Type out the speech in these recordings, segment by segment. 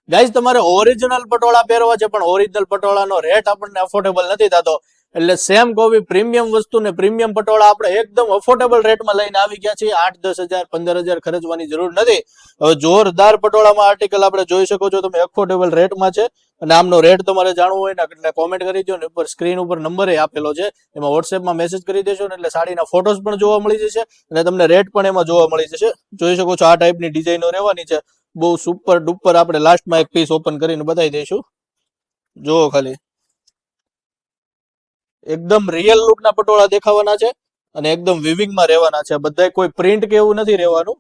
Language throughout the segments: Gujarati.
ગાઈઝ તમારે ઓરિજિનલ પટોળા પહેરવા છે, પણ ઓરિજિનલ પટોળાનો રેટ આપણને અફોર્ડેબલ નથી થતો, એટલે સેમ કોપી પ્રીમિયમ વસ્તુ ને પ્રીમિયમ પટોળા આપણે એકદમ અફોર્ડેબલ રેટમાં લઈને આવી ગયા છીએ. 8-10 હજાર 15 હજાર ખર્ચવાની જરૂર નથી. હવે જોરદાર પટોળામાં આર્ટિકલ આપણે જોઈ શકો છો તમે, અફોર્ડેબલ રેટમાં છે. અને આમનો રેટ તમારે જાણવો હોય ને એટલે કોમેન્ટ કરી દો ને, ઉપર સ્ક્રીન ઉપર નંબર આપેલો છે, એમાં વોટ્સએપમાં મેસેજ કરી દેશો ને એટલે સાડીના ફોટોસ પણ જોવા મળી જશે અને તમને રેટ પણ એમાં જોવા મળી જશે. જોઈ શકો છો આ ટાઈપની ડિઝાઇનો રહેવાની છે. બહુ સુપર ડુપર. આપણે લાસ્ટમાં એક પીસ ઓપન કરીને બતાવી દઈશું. જો ખાલી એકદમ રિયલ લુકના પટોળા દેખાવાના છે અને એકદમ વિવિંગમાં રહેવાના છે. બધા કોઈ પ્રિન્ટ કે એવું નથી રહેવાનું.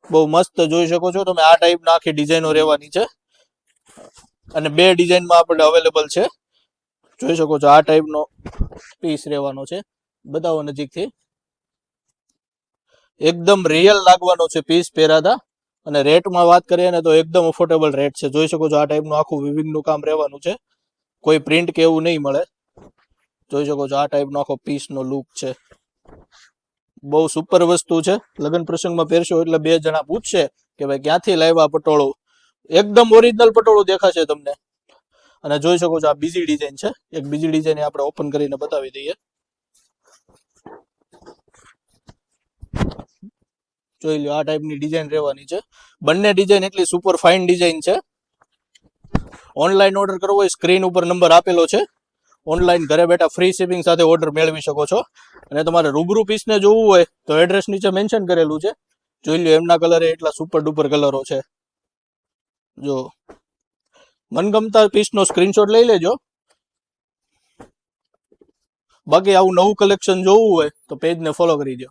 બહુ મસ્ત જોઈ શકો છો તમે, આ ટાઈપના આખી ડિઝાઇનો રહેવાની છે અને 2 ડિઝાઇનમાં આપણે અવેલેબલ છે. જોઈ શકો છો આ ટાઈપનો પીસ રહેવાનો છે. બતાવો નજીકથી. એકદમ રિયલ લાગવાનો છે પીસ પહેરાતા. અને રેટમાં વાત કરીએ ને તો એકદમ અફોર્ડેબલ રેટ છે. જોઈ શકો છો આ ટાઈપનું આખું વિવિંગનું કામ રહેવાનું છે. કોઈ પ્રિન્ટ કે એવું નહીં મળે. જોઈ શકો છો આ ટાઈપનો આખો પીસનો લુક છે. બહુ સુપર વસ્તુ છે. લગ્ન પ્રસંગમાં પહેરશો એટલે 2 જણા પૂછશે કે ભાઈ ક્યાંથી લાવ્યા પટોળું. એકદમ ઓરિજિનલ પટોળું દેખાશે તમને. અને જોઈ શકો છો આ બીજી ડિઝાઇન છે. એક બીજી ડિઝાઇન આપણે ઓપન કરીને બતાવી દઈએ. જોઈ લો આ ટાઈપની ડિઝાઇન રહેવાની છે. બંને ડિઝાઇન એટલી સુપર ફાઇન ડિઝાઇન છે. ઓનલાઈન ઓર્ડર કરવો હોય સ્ક્રીન ઉપર નંબર આપેલો છે. ઓનલાઈન ઘરે બેઠા ફ્રી શિપિંગ સાથે ઓર્ડર મેળવી શકો છો. અને તમારે રૂબરૂ પીસને જોવું હોય તો એડ્રેસ નીચે મેન્શન કરેલું છે. જોઈ લો એમના કલર એટલા સુપર ડુપર કલરો છે. જો મનગમતા પીસનો સ્ક્રીનશોટ લઈ લેજો. બાકી આવું નવું કલેક્શન જોવું હોય તો પેજને ફોલો કરી દો.